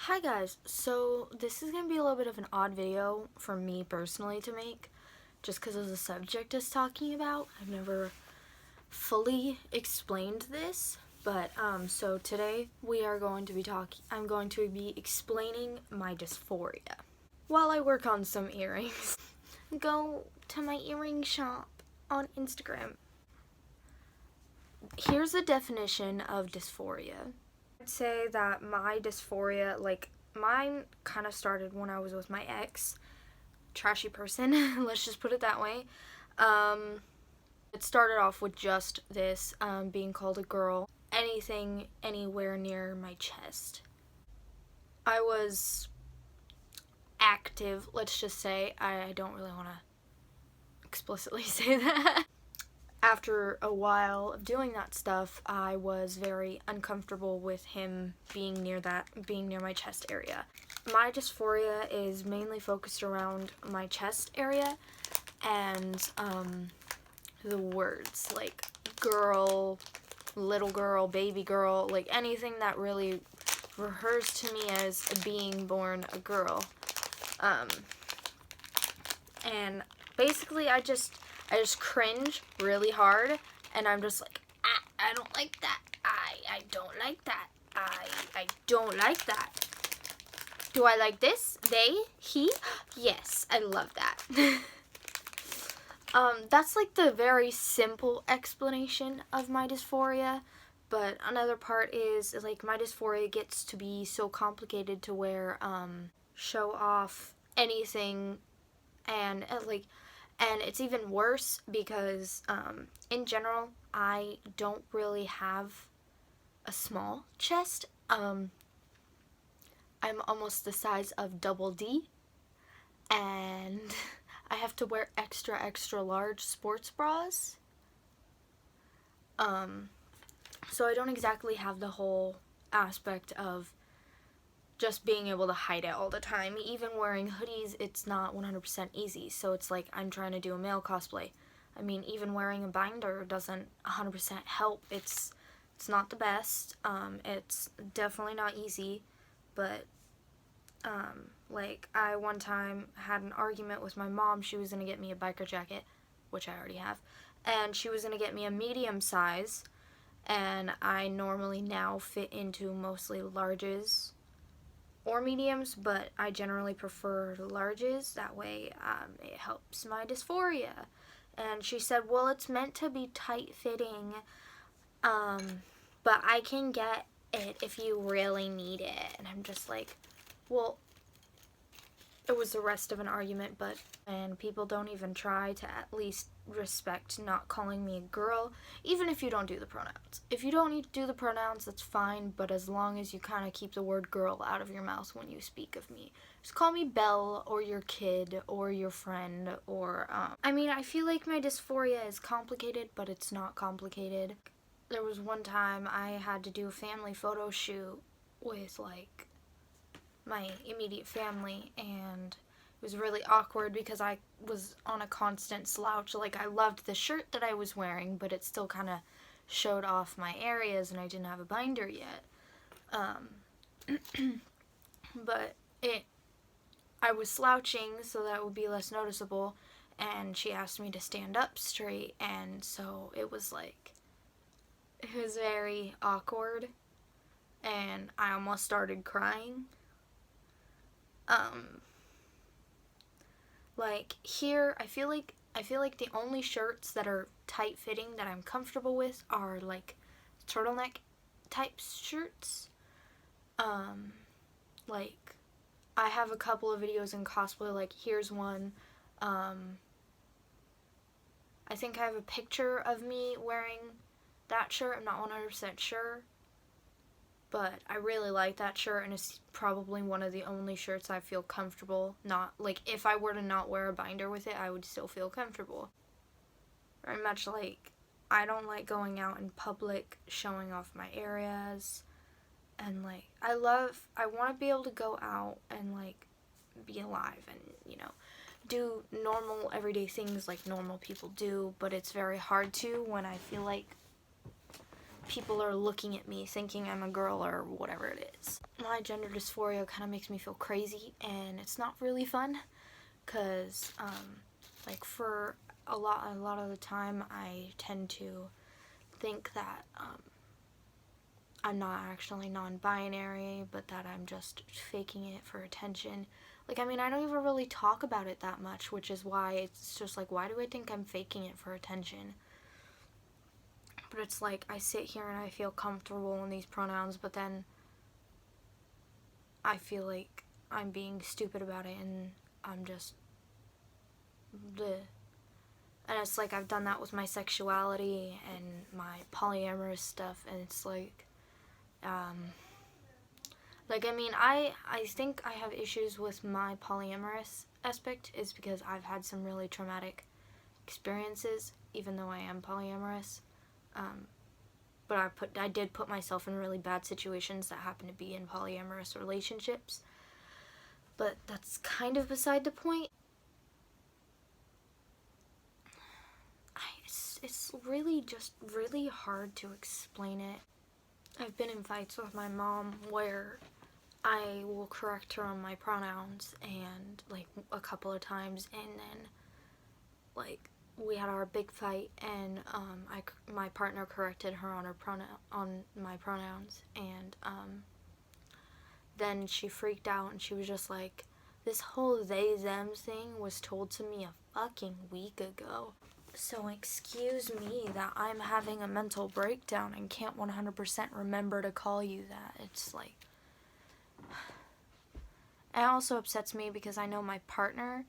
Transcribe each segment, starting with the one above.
Hi guys, so this is going to be a little bit of an odd video for me personally to make, just because of the subject it's talking about. I've never fully explained this, but so today I'm going to be explaining my dysphoria. While I work on some earrings, go to my earring shop on Instagram. Here's the definition of dysphoria. I'd say that my dysphoria, mine kind of started when I was with my ex, trashy person, let's just put it that way. It started off with just this, being called a girl, anything anywhere near my chest. I was active, let's just say. I don't really want to explicitly say that. After a while of doing that stuff, I was very uncomfortable with him being near my chest area. My dysphoria is mainly focused around my chest area and the words like girl, little girl, baby girl, like anything that really refers to me as being born a girl. And basically I just cringe really hard, and I'm just like, I don't like that. I don't like that. I don't like that. Do I like this? They? He? Yes, I love that. That's like the very simple explanation of my dysphoria, but another part is like my dysphoria gets to be so complicated to where show off anything, and and it's even worse because in general I don't really have a small chest. I'm almost the size of double D, and I have to wear extra large sports bras. So I don't exactly have the whole aspect of just being able to hide it all the time. Even wearing hoodies, it's not 100% easy. So it's like I'm trying to do a male cosplay. I mean, even wearing a binder doesn't 100% help. It's not the best. It's definitely not easy. But like I one time had an argument with my mom. She was gonna get me a biker jacket, which I already have, and she was gonna get me a medium size. And I normally now fit into mostly larges or mediums, but I generally prefer larges. That way it helps my dysphoria. And she said, well, it's meant to be tight-fitting, but I can get it if you really need it. And I'm just like, well, it was the rest of an argument, and people don't even try to at least respect not calling me a girl, even if you don't do the pronouns. If you don't need to do the pronouns, that's fine, but as long as you kind of keep the word girl out of your mouth when you speak of me. Just call me Belle, or your kid, or your friend, or, I mean, I feel like my dysphoria is complicated, but it's not complicated. There was one time I had to do a family photo shoot with, like, my immediate family, and it was really awkward because I was on a constant slouch. Like, I loved the shirt that I was wearing, but it still kind of showed off my areas, and I didn't have a binder yet. But I was slouching so that it would be less noticeable, and she asked me to stand up straight, and so it was very awkward, and I almost started crying. Like here, I feel like the only shirts that are tight fitting that I'm comfortable with are like turtleneck type shirts. Like I have a couple of videos in cosplay, like here's one. I think I have a picture of me wearing that shirt. I'm not 100% sure. But I really like that shirt, and it's probably one of the only shirts I feel comfortable. Not, like, if I were to not wear a binder with it, I would still feel comfortable. Very much like, I don't like going out in public, showing off my areas, and, like, I want to be able to go out and, like, be alive and, you know, do normal, everyday things like normal people do, but it's very hard to when I feel like people are looking at me thinking I'm a girl or whatever it is. My gender dysphoria kind of makes me feel crazy, and it's not really fun, because like for a lot of the time I tend to think that I'm not actually non-binary, but that I'm just faking it for attention. Like, I mean, I don't even really talk about it that much, which is why it's just like, why do I think I'm faking it for attention? But it's like, I sit here and I feel comfortable in these pronouns, but then I feel like I'm being stupid about it, and I'm just bleh. And it's like, I've done that with my sexuality and my polyamorous stuff, and it's like, I mean, I think I have issues with my polyamorous aspect is because I've had some really traumatic experiences, even though I am polyamorous. But I did put myself in really bad situations that happen to be in polyamorous relationships. But that's kind of beside the point. It's really just really hard to explain it. I've been in fights with my mom where I will correct her on my pronouns, and like a couple of times, and then like we had our big fight, and my partner corrected her on my pronouns, and then she freaked out, and she was just like, this whole they them thing was told to me a fucking week ago. So excuse me that I'm having a mental breakdown and can't 100% remember to call you that. It's like, it also upsets me because I know my partner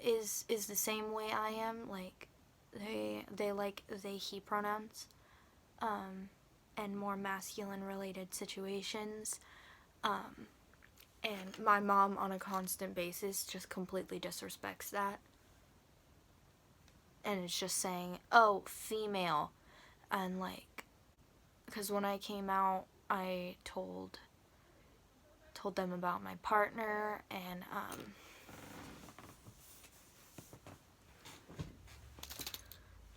is the same way I am. Like, they like they he pronouns, and more masculine related situations. And my mom on a constant basis just completely disrespects that. And it's just saying, oh, female. And like, because when I came out, I told them about my partner, and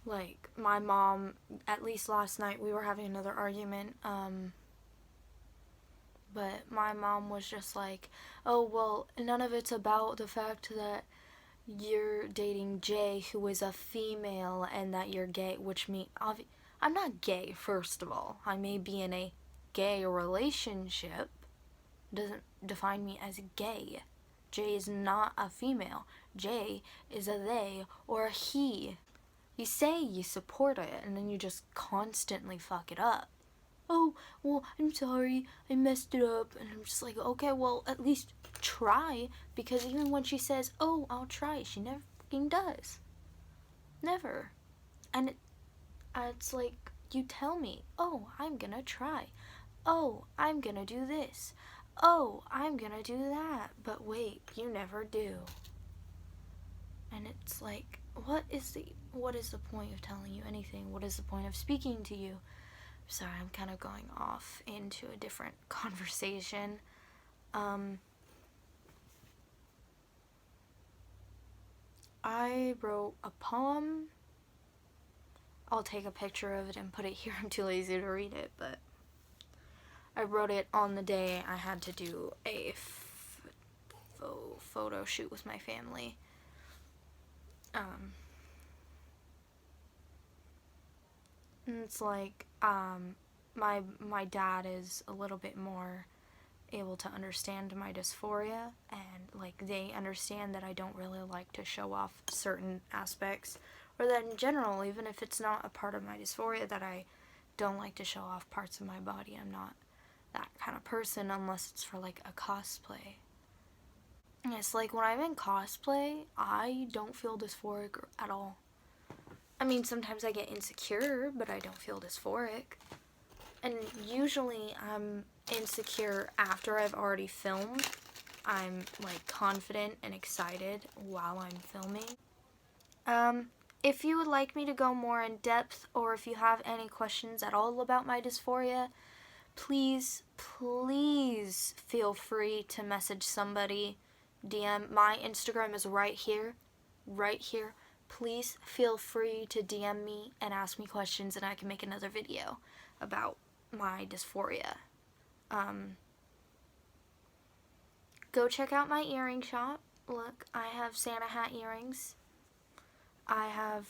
like my mom, at least last night we were having another argument, but my mom was just like, oh, well, none of it's about the fact that you're dating Jay, who is a female, and that you're gay, which I'm not gay, first of all. I may be in a gay relationship. Doesn't define me as gay. Jay is not a female. Jay is a they or a he. You say you support it, and then you just constantly fuck it up. Oh, well, I'm sorry, I messed it up. And I'm just like, okay, well, at least try, because even when she says, oh, I'll try, she never fucking does. Never. And it's like, you tell me, oh, I'm gonna try. Oh, I'm gonna do this. Oh, I'm gonna do that. But wait, you never do. And it's like, what is the point of telling you anything? What is the point of speaking to you? Sorry, I'm kind of going off into a different conversation. I wrote a poem. I'll take a picture of it and put it here. I'm too lazy to read it, but I wrote it on the day I had to do a photo shoot with my family. And it's like, my dad is a little bit more able to understand my dysphoria, and like they understand that I don't really like to show off certain aspects, or that in general, even if it's not a part of my dysphoria, that I don't like to show off parts of my body. I'm not that kind of person unless it's for like a cosplay. And it's like, when I'm in cosplay, I don't feel dysphoric at all. I mean, sometimes I get insecure, but I don't feel dysphoric. And usually I'm insecure after I've already filmed. I'm like confident and excited while I'm filming. If you would like me to go more in depth, or if you have any questions at all about my dysphoria, please feel free to message somebody. DM. My Instagram is right here. Please feel free to DM me and ask me questions, and I can make another video. about my dysphoria. Go check out my earring shop. Look, I have Santa hat earrings. I have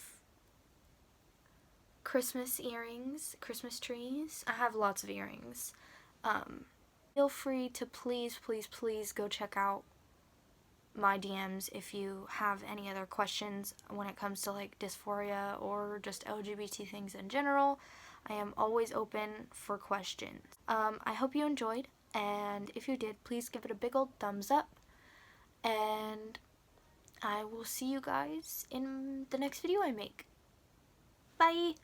Christmas earrings, Christmas trees. I have lots of earrings. Feel free to please, please, please go check out my DMs if you have any other questions when it comes to like dysphoria or just LGBT things in general. I am always open for questions. I hope you enjoyed, and if you did, please give it a big old thumbs up, and I will see you guys in the next video I make. Bye!